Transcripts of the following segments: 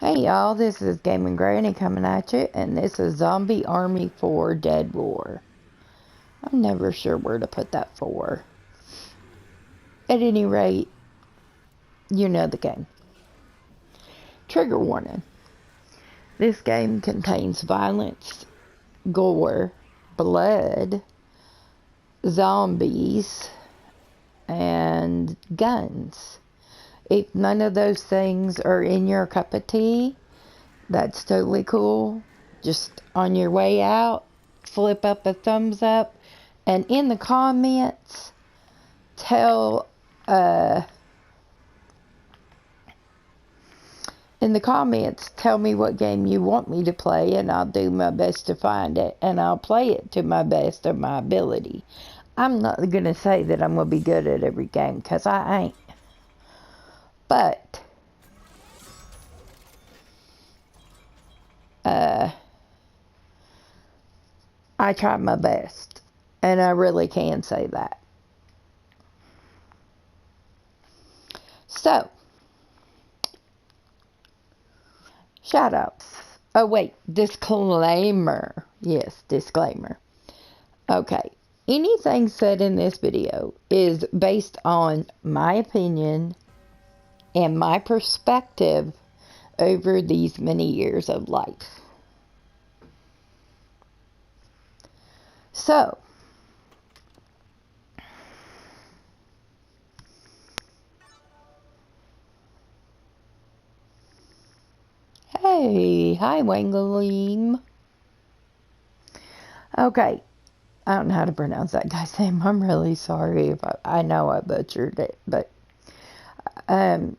Hey y'all, this is Gaming Granny coming at you, and this is Zombie Army 4 Dead War. I'm never sure where to put that 4. At any rate, you know the game. Trigger warning. This game contains violence, gore, blood, zombies, and guns. If none of those things are in your cup of tea, that's totally cool. Just on your way out, flip up a thumbs up, and in the comments, tell me what game you want me to play, and I'll do my best to find it, and I'll play it to my best of my ability. I'm not going to say that I'm going to be good at every game, because I ain't. But I tried my best, and I really can say that. So, shoutouts. Oh wait, disclaimer. Yes, disclaimer. Okay, anything said in this video is based on my opinion and my perspective over these many years of life. So, hey, hi Wangleem. Okay, I don't know how to pronounce that guy's name. I'm really sorry if I know I butchered it, but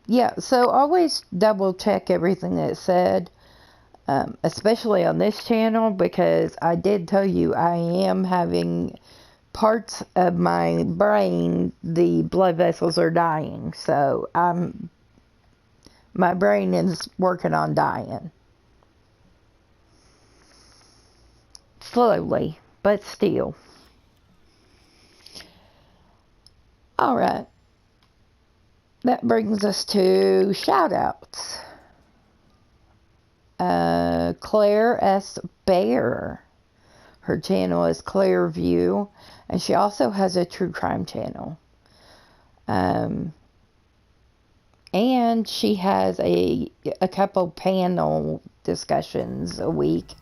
yeah, so always double check everything that's said, especially on this channel, because I did tell you I am having parts of my brain, the blood vessels are dying, so my brain is working on dying. Slowly, but still. Alright. That brings us to shoutouts. Claire S. Bear. Her channel is Claire View, and she also has a true crime channel. And she has a couple panel discussions a week.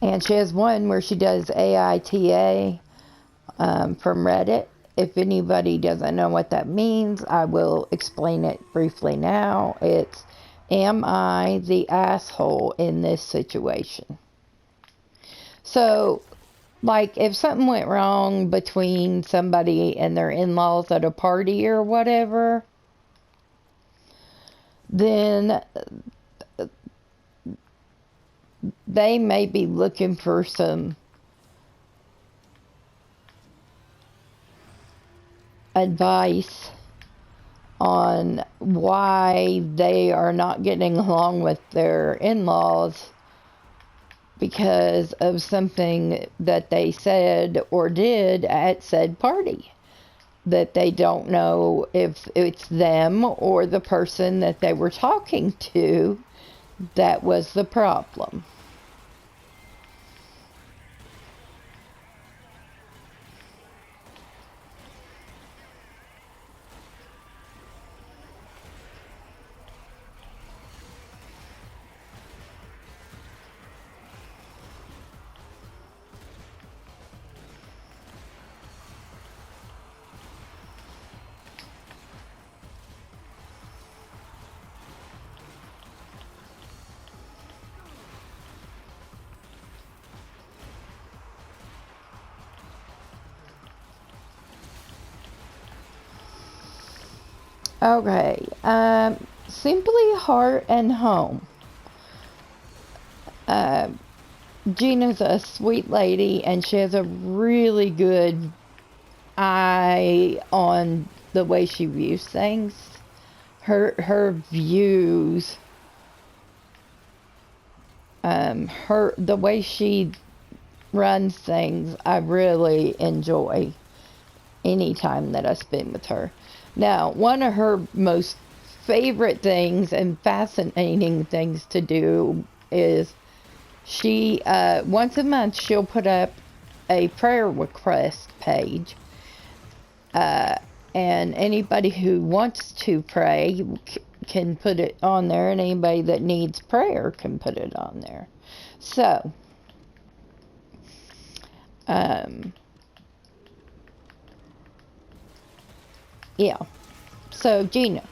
And she has one where she does AITA from Reddit. If anybody doesn't know what that means, I will explain it briefly now. It's, am I the asshole in this situation? So, like, if something went wrong between somebody and their in-laws at a party or whatever, then they may be looking for some advice on why they are not getting along with their in-laws because of something that they said or did at said party, that they don't know if it's them or the person that they were talking to that was the problem. Okay, Simply Heart and Home. Gina's a sweet lady, and she has a really good eye on the way she views things. Her views, the way she runs things, I really enjoy any time that I spend with her. Now, one of her most favorite things and fascinating things to do is she, once a month, she'll put up a prayer request page. And anybody who wants to pray can put it on there, and anybody that needs prayer can put it on there. So, yeah. So, Gina,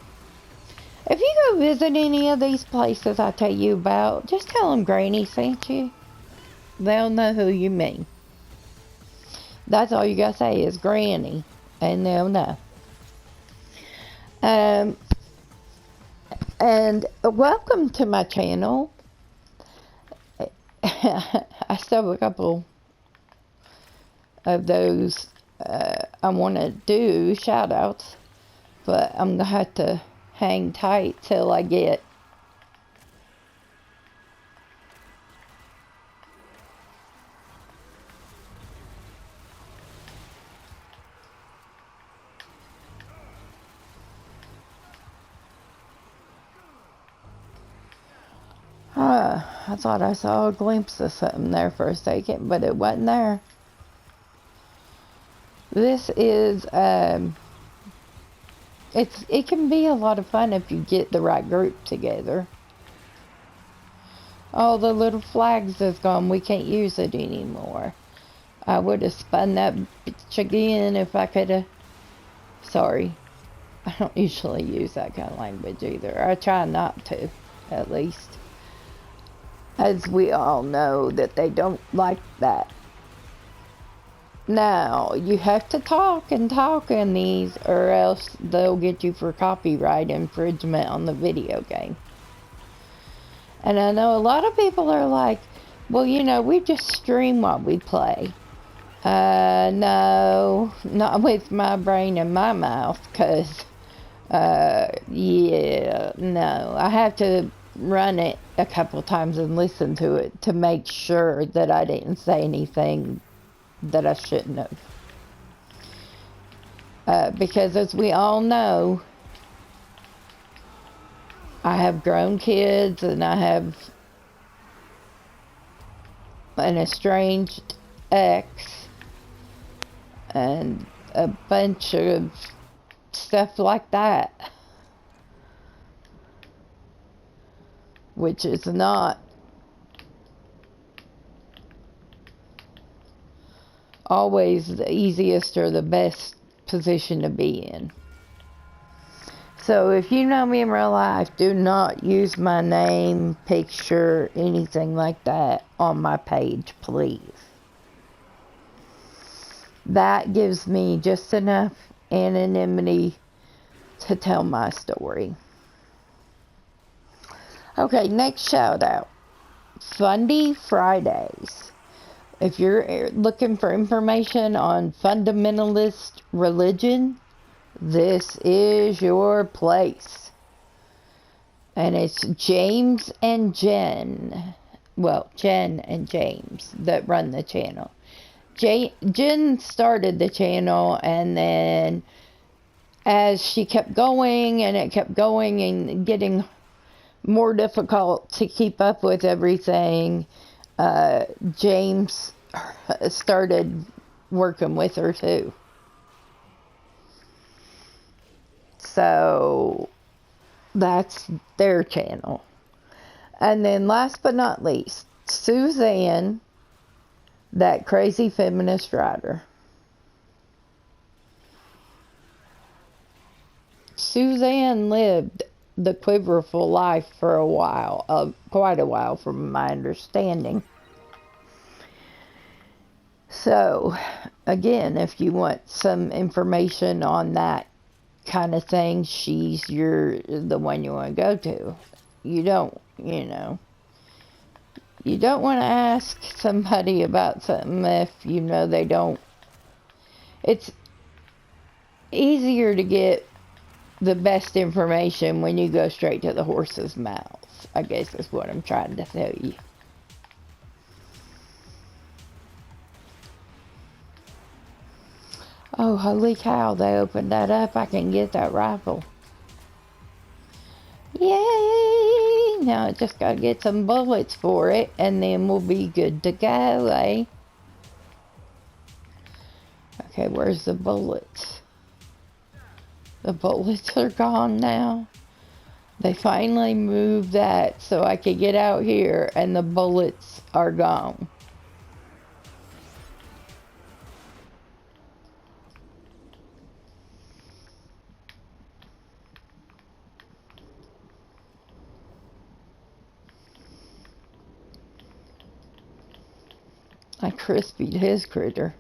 if you go visit any of these places I tell you about, just tell them Granny sent you. They'll know who you mean. That's all you gotta say is Granny, and they'll know. And welcome to my channel. I still have a couple of those I want to do shoutouts, but I'm gonna have to hang tight till I get I thought I saw a glimpse of something there for a second, but it wasn't there. This is, it can be a lot of fun if you get the right group together. Oh, the little flags is gone. We can't use it anymore. I would have spun that bitch again if I could have. Sorry. I don't usually use that kind of language either. I try not to, at least. As we all know that they don't like that. Now, you have to talk and talk in these, or else they'll get you for copyright infringement on the video game. And I know a lot of people are like, well, you know, we just stream while we play. No, not with my brain in my mouth, because, yeah, no. I have to run it a couple times and listen to it to make sure that I didn't say anything that I shouldn't have. Because as we all know, I have grown kids and I have an estranged ex and a bunch of stuff like that, which is not always the easiest or the best position to be in. So if you know me in real life, do not use my name, picture, anything like that on my page, please. That gives me just enough anonymity to tell my story. Okay, next shout out. Fundy Fridays. If you're looking for information on fundamentalist religion, this is your place. And it's James and Jen. Well, Jen and James that run the channel. Jen started the channel, and then as she kept going and it kept going and getting more difficult to keep up with everything, James started working with her too. So that's their channel. And then last but not least, Suzanne, that crazy feminist writer. Suzanne lived the quiverful life for a while, quite a while from my understanding. So, again, if you want some information on that kind of thing, she's the one you want to go to. You don't, you don't want to ask somebody about something if you know they don't. It's easier to get the best information when you go straight to the horse's mouth, I guess is what I'm trying to tell you. Oh, holy cow, they opened that up. I can get that rifle. Yay! Now I just gotta get some bullets for it, and then we'll be good to go, eh? Okay, where's the bullets? The bullets are gone now. They finally moved that so I could get out here, and the bullets are gone. I crispied his critter.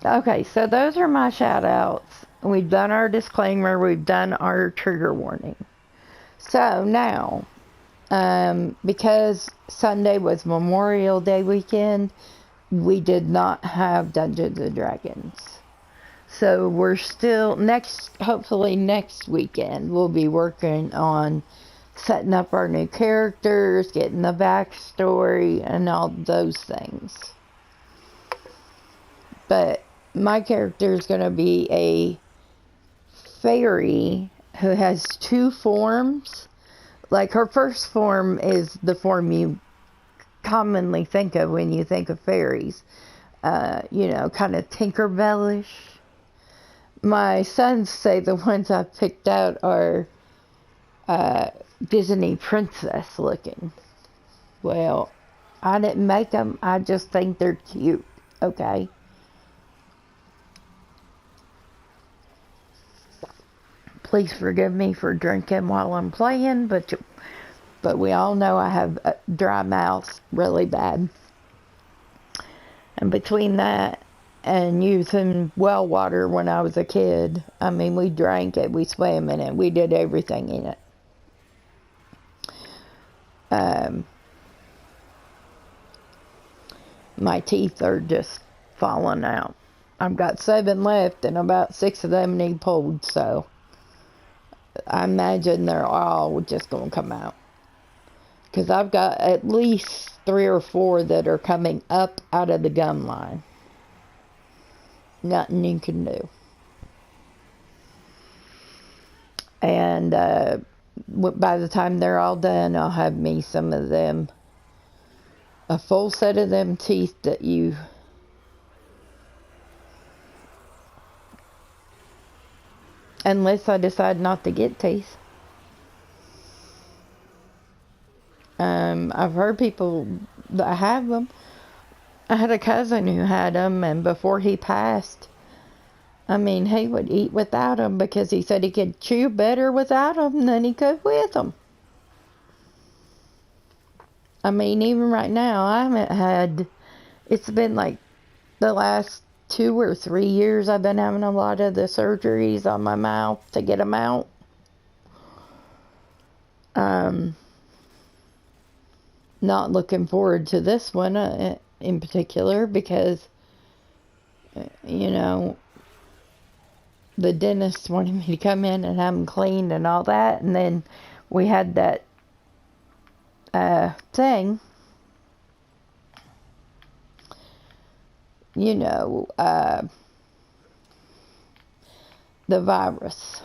Okay, so those are my shout outs. We've done our disclaimer, we've done our trigger warning. So now, because Sunday was Memorial Day weekend, we did not have Dungeons and Dragons. So we're still, hopefully next weekend, we'll be working on setting up our new characters, getting the backstory, and all those things. But my character is going to be a fairy who has two forms. Like, her first form is the form you commonly think of when you think of fairies. You know, kind of Tinkerbellish. My sons say the ones I picked out are Disney princess looking. Well, I didn't make them. I just think they're cute. Okay. Please forgive me for drinking while I'm playing, but we all know I have a dry mouth really bad. And between that and using well water when I was a kid, I mean, we drank it, we swam in it, we did everything in it. My teeth are just falling out. I've got 7 left, and about 6 of them need pulled, so I imagine they're all just going to come out. Because I've got at least 3 or 4 that are coming up out of the gum line. Nothing you can do. And by the time they're all done, I'll have me some of them. A full set of them teeth that you... Unless I decide not to get teeth. I've heard people that have them. I had a cousin who had them, and before he passed, I mean, he would eat without them because he said he could chew better without them than he could with them. I mean, even right now, I haven't had... It's been like the last 2 or 3 years I've been having a lot of the surgeries on my mouth to get them out. Not looking forward to this one in particular because, you know, the dentist wanted me to come in and have them cleaned and all that. And then we had that thing, you know, the virus.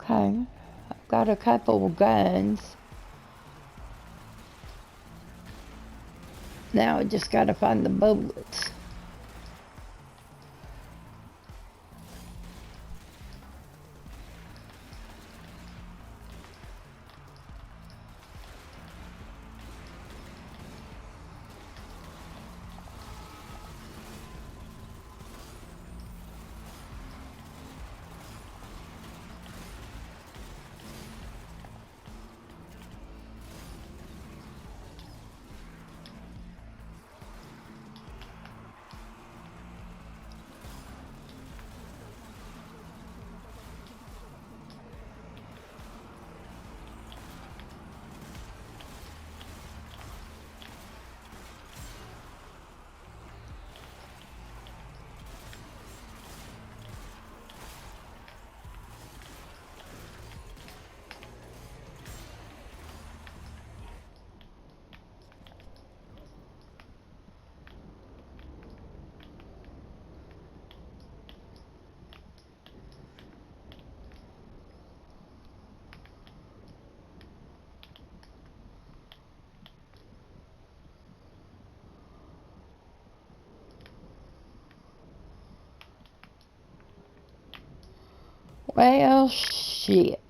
Okay, I've got a couple of guns. Now I just gotta find the bullets. Well, shit.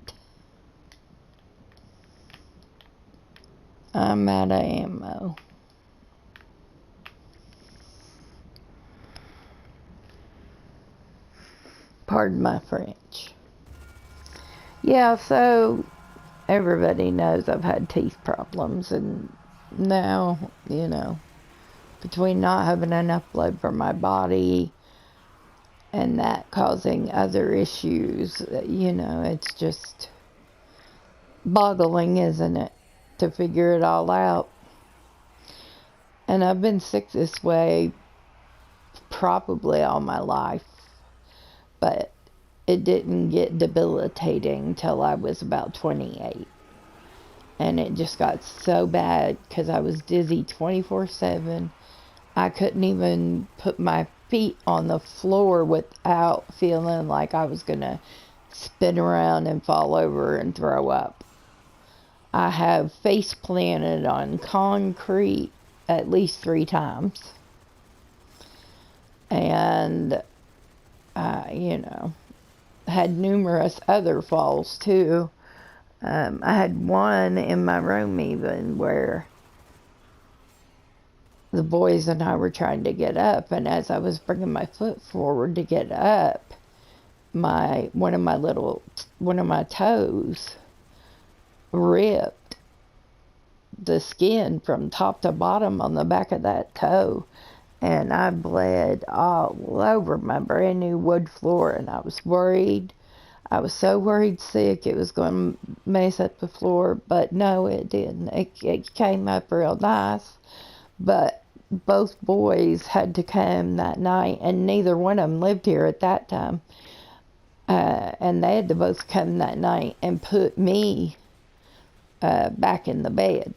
I'm out of ammo. Pardon my French. Yeah, so everybody knows I've had teeth problems, and now, between not having enough blood for my body and that causing other issues, it's just boggling, isn't it, to figure it all out. And I've been sick this way probably all my life, but it didn't get debilitating till I was about 28. And it just got so bad because I was dizzy 24/7. I couldn't even put my feet on the floor without feeling like I was going to spin around and fall over and throw up. I have face planted on concrete at least 3 times. And, had numerous other falls too. I had one in my room even where the boys and I were trying to get up, and as I was bringing my foot forward to get up, one of my toes ripped the skin from top to bottom on the back of that toe, and I bled all over my brand new wood floor, and I was worried. I was so worried sick it was going to mess up the floor, but no, it didn't. It came up real nice, but both boys had to come that night, and neither one of them lived here at that time, and they had to both come that night and put me back in the bed.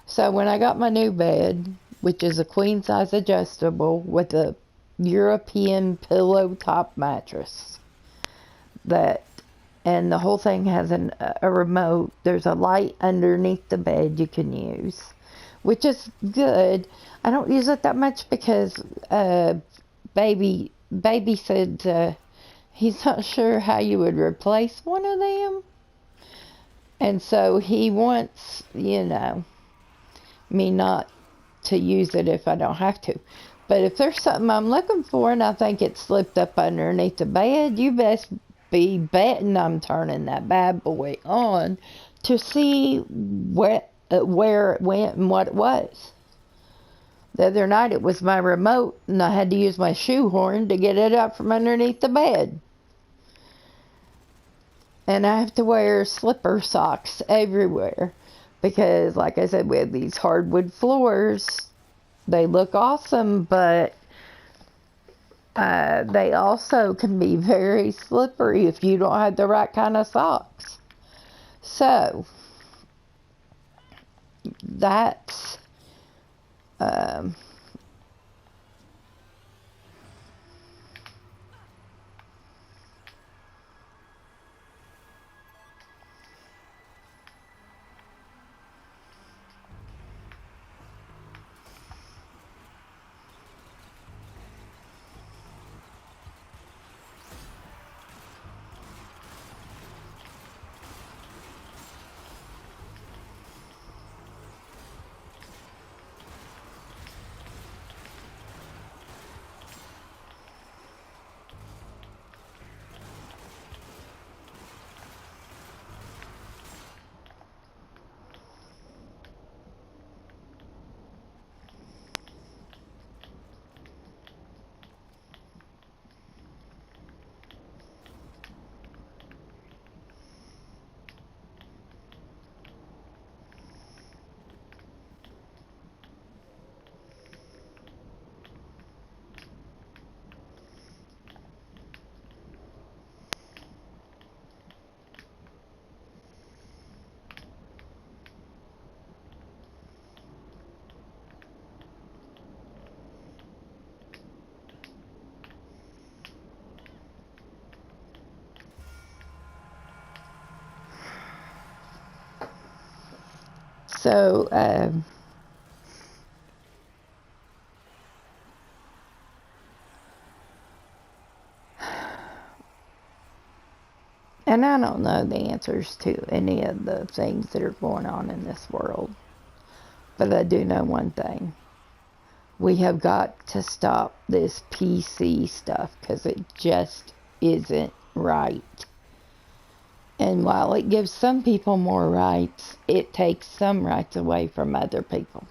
So when I got my new bed, which is a queen size adjustable with a European pillow top mattress, and the whole thing has a remote. There's a light underneath the bed you can use, which is good. I don't use it that much because baby said he's not sure how you would replace one of them, and so he wants me not to use it if I don't have to. But if there's something I'm looking for and I think it slipped up underneath the bed, you best be betting I'm turning that bad boy on to see where it went and what it was. The other night it was my remote, and I had to use my shoehorn to get it up from underneath the bed. And I have to wear slipper socks everywhere because, like I said, we have these hardwood floors. They look awesome, but they also can be very slippery if you don't have the right kind of socks. So, that's so And I don't know the answers to any of the things that are going on in this world. But I do know one thing. We have got to stop this PC stuff because it just isn't right. And while it gives some people more rights, it takes some rights away from other people.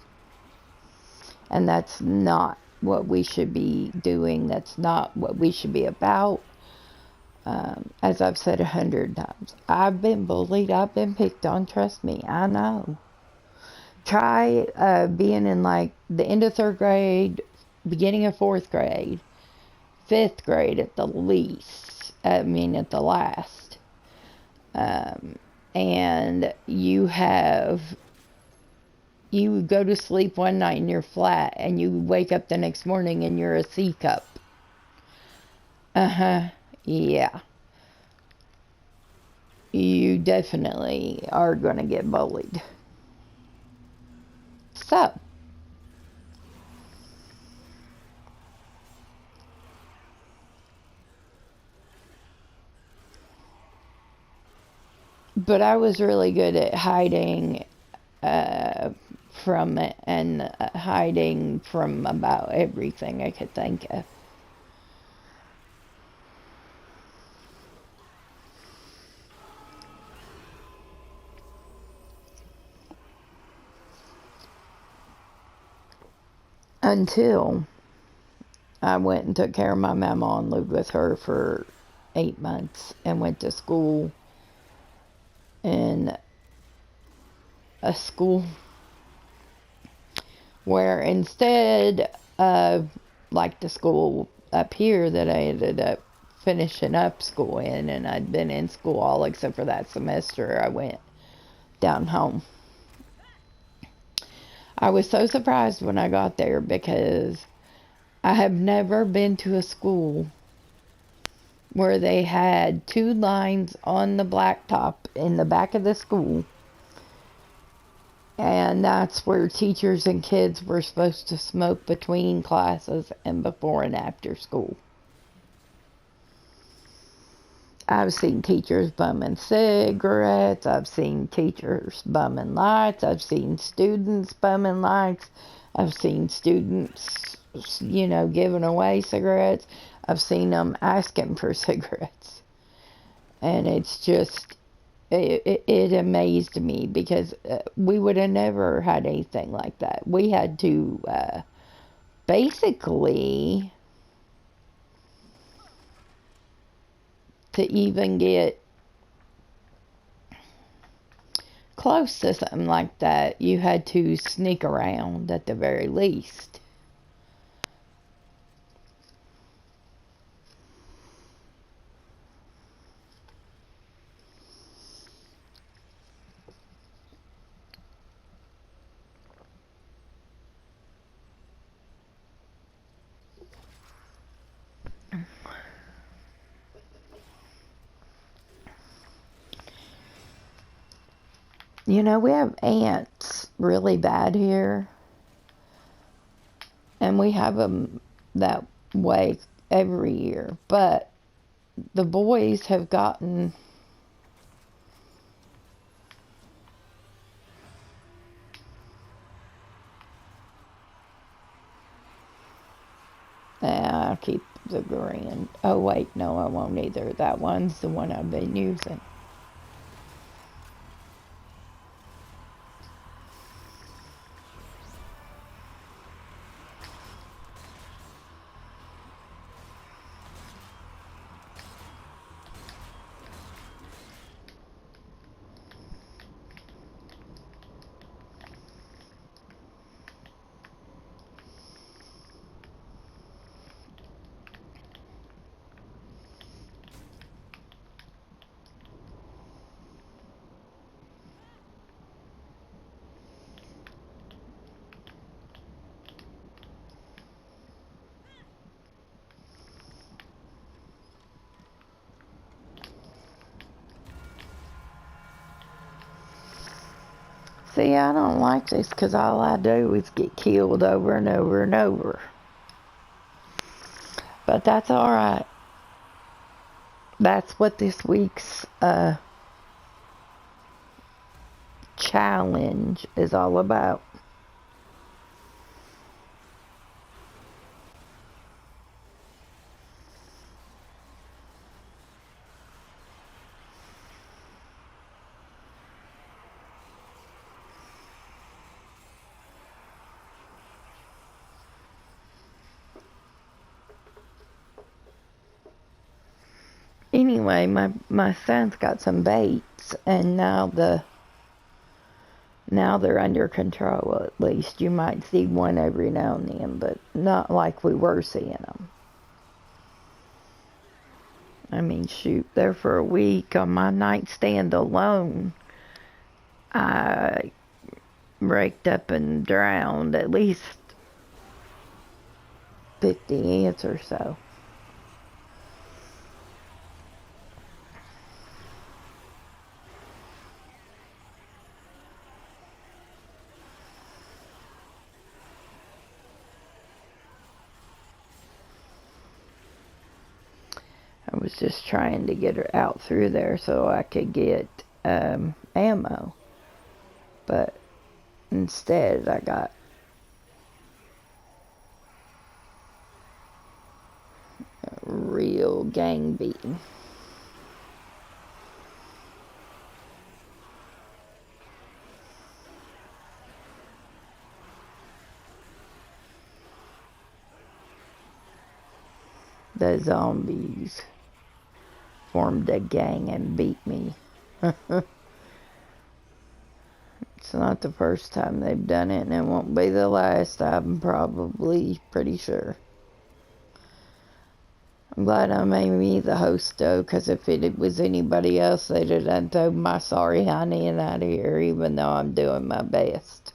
And that's not what we should be doing. That's not what we should be about. As I've said 100 times, I've been bullied. I've been picked on. Trust me, I know. Try being in like the end of 3rd grade, beginning of 4th grade, 5th grade at the least. At the last. And you go to sleep one night and you're flat, and you wake up the next morning and you're a C cup. Yeah. You definitely are going to get bullied. So, but I was really good at hiding from it, and hiding from about everything I could think of. Until I went and took care of my mama and lived with her for 8 months and went to school in a school where instead of like the school up here that I ended up finishing up school in, and I'd been in school all except for that semester, I went down home. I was so surprised when I got there because I have never been to a school where they had 2 lines on the blacktop in the back of the school, and that's where teachers and kids were supposed to smoke between classes and before and after school. I've seen teachers bumming cigarettes. I've seen teachers bumming lights. I've seen students bumming lights. I've seen students, giving away cigarettes. I've seen them asking for cigarettes. And it's just, it amazed me because we would have never had anything like that. We had to basically, to even get close to something like that, you had to sneak around at the very least. We have ants really bad here. And we have them that way every year. But the boys have gotten I'll keep the green. Oh wait, no, I won't either. That one's the one I've been using. See, I don't like this because all I do is get killed over and over and over. But that's alright. That's what this week's challenge is all about. Anyway, my son's got some baits, and now they're under control. At least you might see one every now and then, but not like we were seeing them. I mean, shoot, there for a week on my nightstand alone, I raked up and drowned at least 50 ants or so. I was just trying to get her out through there so I could get ammo. But instead I got a real gang beating. The zombies formed a gang and beat me. It's not the first time they've done it, and it won't be the last, I'm probably pretty sure. I'm glad I made me the host, though, because if it was anybody else, they'd have done thrown my sorry honey and out of here, even though I'm doing my best.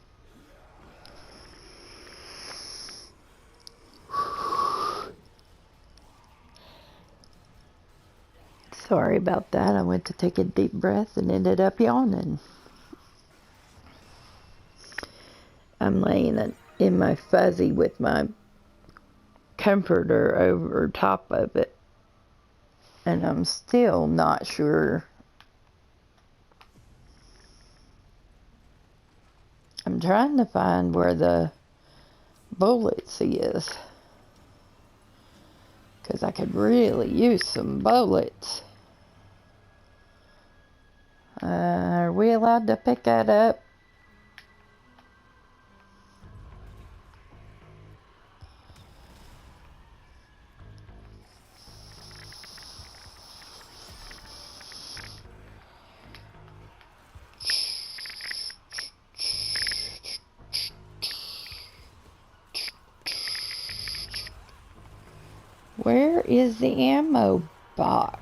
Sorry about that. I went to take a deep breath and ended up yawning. I'm laying in my fuzzy with my comforter over top of it, and I'm still not sure. I'm trying to find where the bullets is, because I could really use some bullets. Are we allowed to pick that up? Where is the ammo box?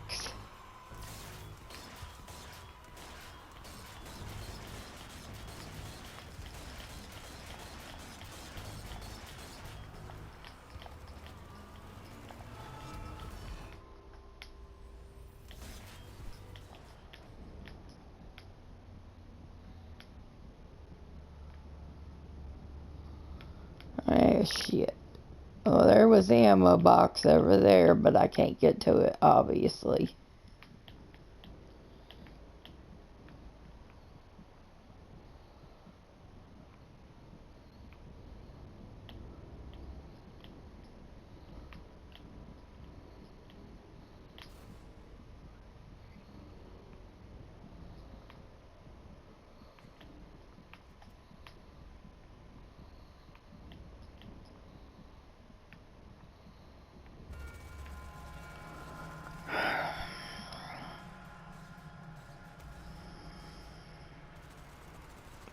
Oh, shit. Well, there was the ammo box over there, but I can't get to it, obviously.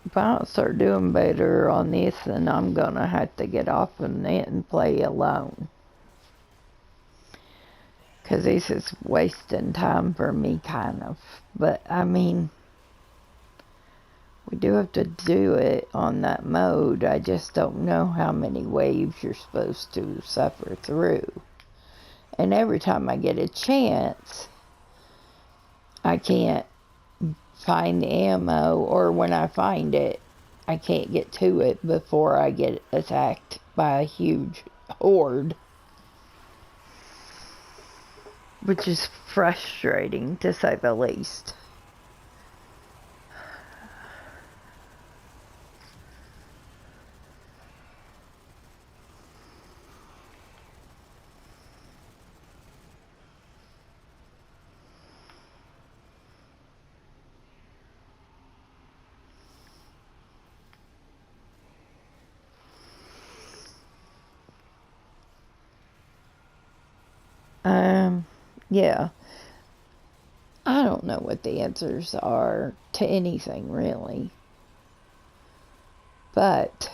If I don't start doing better on this, then I'm gonna have to get off of it and play alone. Because this is wasting time for me, kind of. But, I mean, we do have to do it on that mode. I just don't know how many waves you're supposed to suffer through. And every time I get a chance, I can't find the ammo, or when I find it, I can't get to it before I get attacked by a huge horde. which is frustrating to say the least. Yeah. I don't know what the answers are to anything, really. But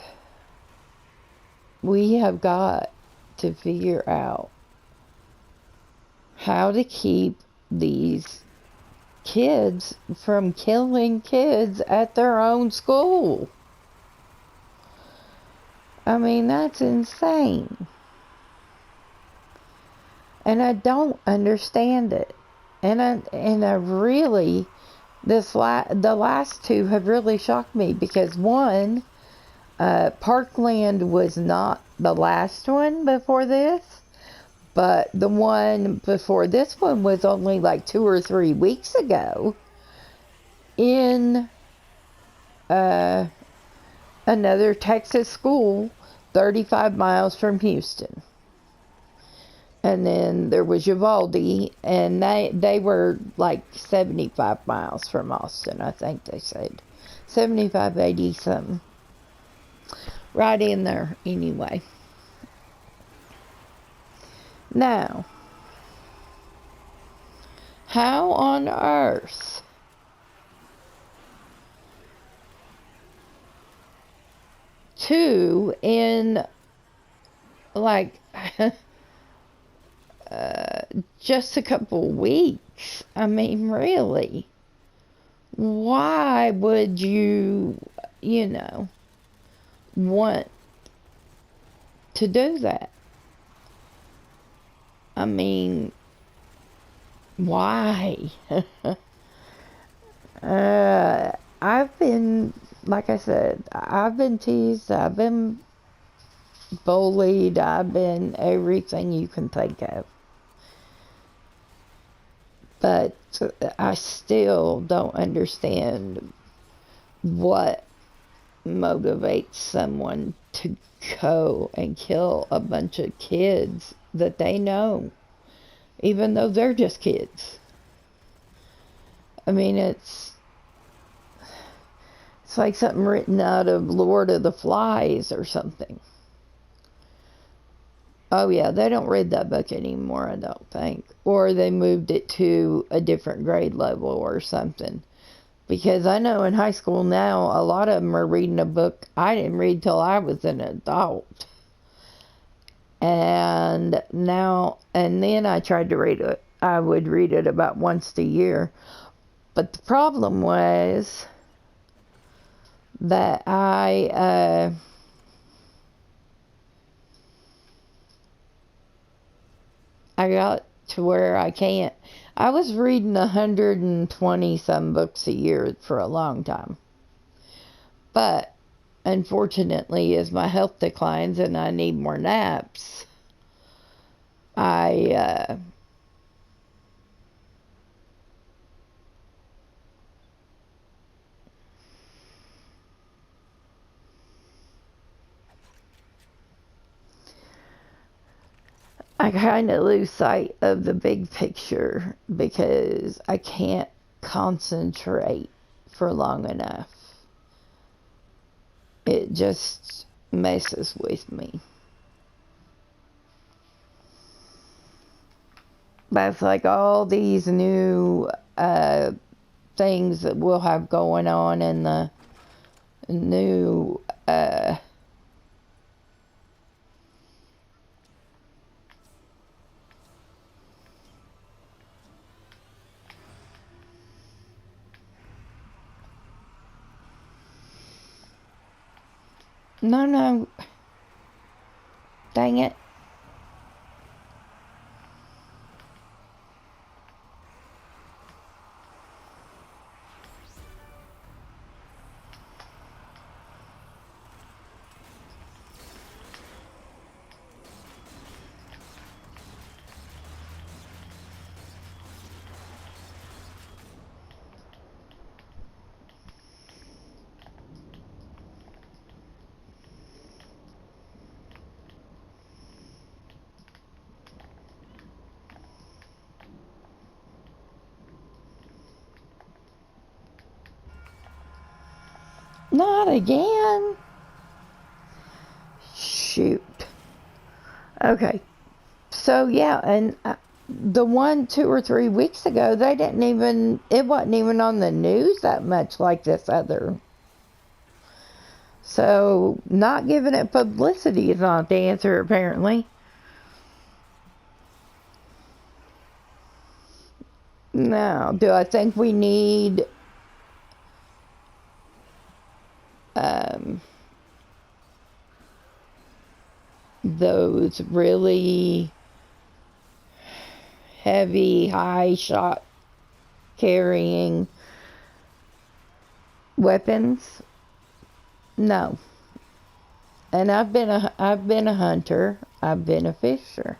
we have got to figure out how to keep these kids from killing kids at their own school. I mean, that's insane. And I don't understand it. And I really, the last two have really shocked me because one, Parkland was not the last one before this, but the one before this one was only like 2 or 3 weeks ago in another Texas school 35 miles from Houston. And then there was Uvalde, and they were like 75 miles from Austin, I think they said. 75, 80 something. Right in there, anyway. Now, how on earth two in like just a couple weeks? I mean, really? Why would you want to do that? I mean, why? I've been, like I said, I've been teased, I've been bullied, I've been everything you can think of. But I still don't understand what motivates someone to go and kill a bunch of kids that they know, even though they're just kids. I mean, it's like something written out of Lord of the Flies or something. Oh yeah, they don't read that book anymore, I don't think. Or they moved it to a different grade level or something. Because I know in high school now, a lot of them are reading a book I didn't read till I was an adult. And then I tried to read it. I would read it about once a year. But the problem was that I got to where I can't. I was reading 120 some books a year for a long time. But unfortunately, as my health declines and I need more naps, I kind of lose sight of the big picture because I can't concentrate for long enough. It just messes with me. That's like all these new things that we'll have going on in the new no, dang it. Not again. Shoot. Okay. So, yeah, and the one 2 or 3 weeks ago, they didn't even, it wasn't even on the news that much like this other. So, not giving it publicity is not the answer, apparently. Now, do I think we need those really heavy, high shot carrying weapons? No. And I've been a hunter. I've been a fisher.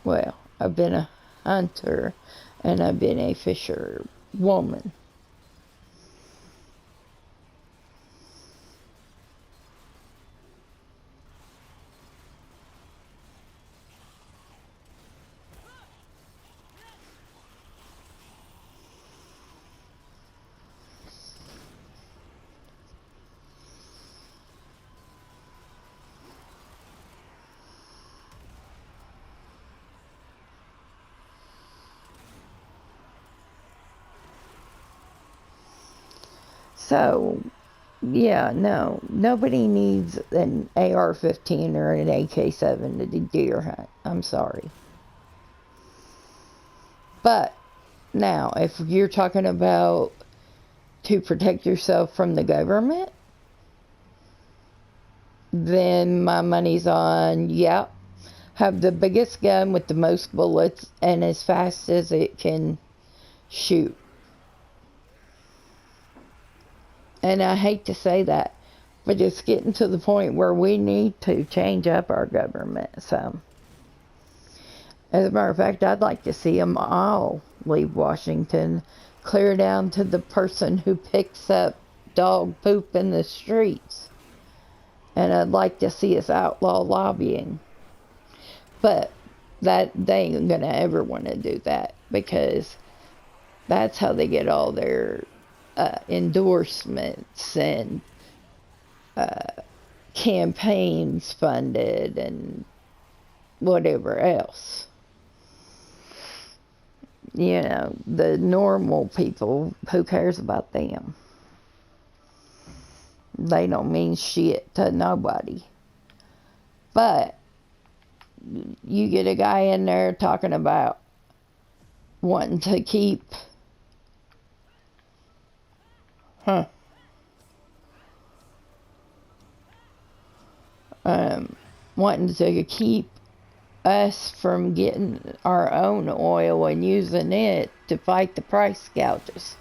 Well, I've been a hunter and I've been a fisher woman. So, yeah, no, nobody needs an AR-15 or an AK-7 to deer hunt. I'm sorry. But now, if you're talking about to protect yourself from the government, then my money's on, have the biggest gun with the most bullets and as fast as it can shoot. And I hate to say that, but it's getting to the point where we need to change up our government some. As a matter of fact, I'd like to see them all leave Washington, clear down to the person who picks up dog poop in the streets. And I'd like to see us outlaw lobbying. But that they ain't gonna ever want to do that, because that's how they get all their endorsements and campaigns funded and whatever else. You know, the normal people, who cares about them? They don't mean shit to nobody. But you get a guy in there talking about wanting to keep wanting to keep us from getting our own oil and using it to fight the price gouges.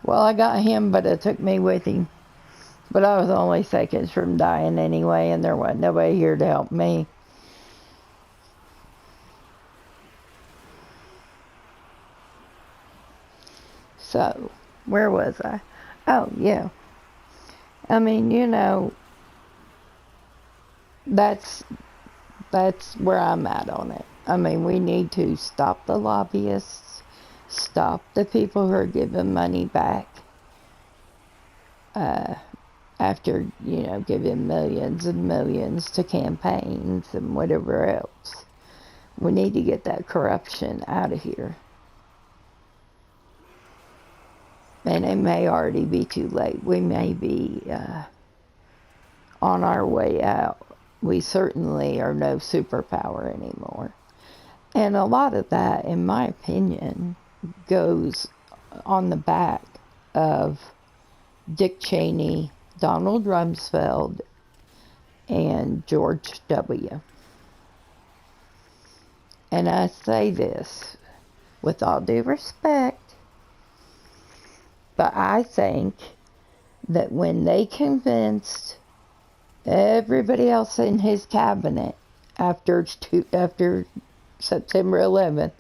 Well, I got him, but it took me with him. But I was only seconds from dying anyway, and there wasn't nobody here to help me. So, where was I? Oh, yeah. I mean, you know, that's where I'm at on it. I mean, we need to stop the lobbyists, stop the people who are giving money back after, you know, giving millions and millions to campaigns and whatever else. We need to get that corruption out of here. And it may already be too late. We may be on our way out. We certainly are no superpower anymore. And a lot of that, in my opinion, goes on the back of Dick Cheney, Donald Rumsfeld, and George W. And I say this with all due respect, but I think that when they convinced everybody else in his cabinet after September 11th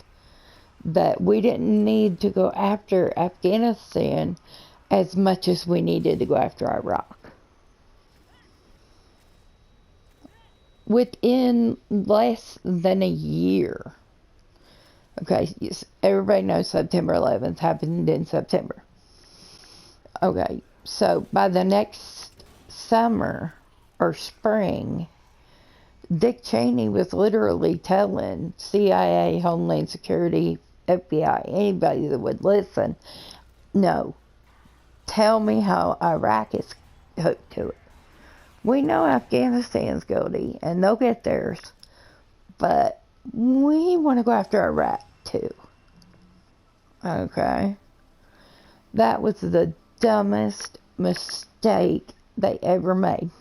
that we didn't need to go after Afghanistan as much as we needed to go after Iraq. Within less than a year. Okay, everybody knows September 11th happened in September. Okay, so by the next summer or spring, Dick Cheney was literally telling CIA, Homeland Security, FBI, anybody that would listen, no, tell me how Iraq is hooked to it. We know Afghanistan's guilty, and they'll get theirs, but we want to go after Iraq, too. Okay? That was the dumbest mistake they ever made.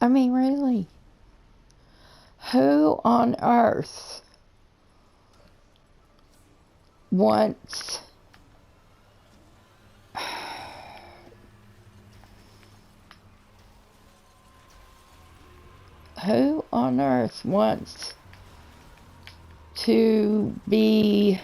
I mean, really? Who on earth wants to be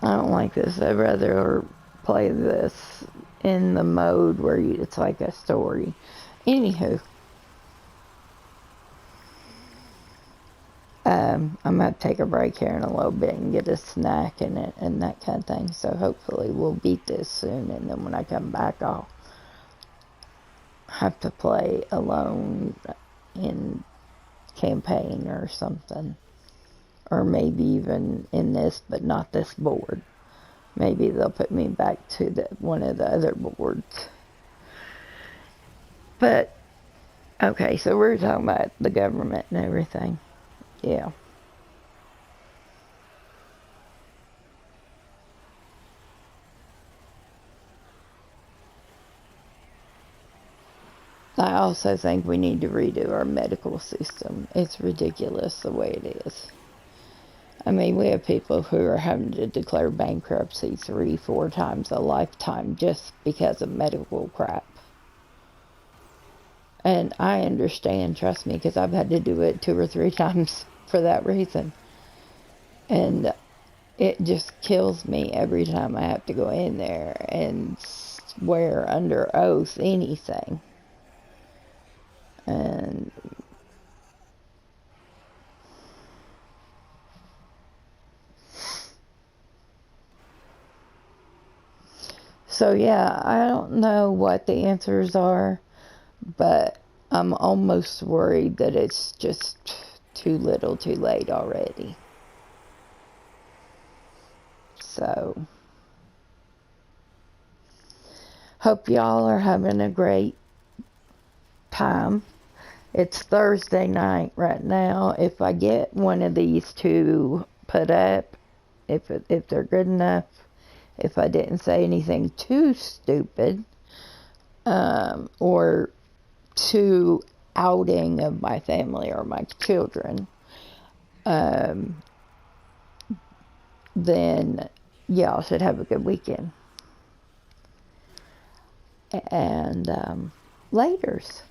I don't like this. I'd rather play this in the mode where it's like a story. Anywho, I'm going to take a break here in a little bit and get a snack in it and that kind of thing. So hopefully we'll beat this soon. And then when I come back, I'll have to play alone in campaign or something. Or maybe even in this, but not this board. Maybe they'll put me back to one of the other boards. But, okay, so we're talking about the government and everything. Yeah. I also think we need to redo our medical system. It's ridiculous the way it is. I mean, we have people who are having to declare bankruptcy 3-4 times a lifetime just because of medical crap. And I understand, trust me, because I've had to do it 2 or 3 times for that reason. And it just kills me every time I have to go in there and swear under oath anything. And so yeah, I don't know what the answers are, but I'm almost worried that it's just too little too late already. So, hope y'all are having a great time It's Thursday night right now. If I get one of these to put up, if they're good enough, if I didn't say anything too stupid, or too outing of my family or my children, then y'all should have a good weekend. And laters.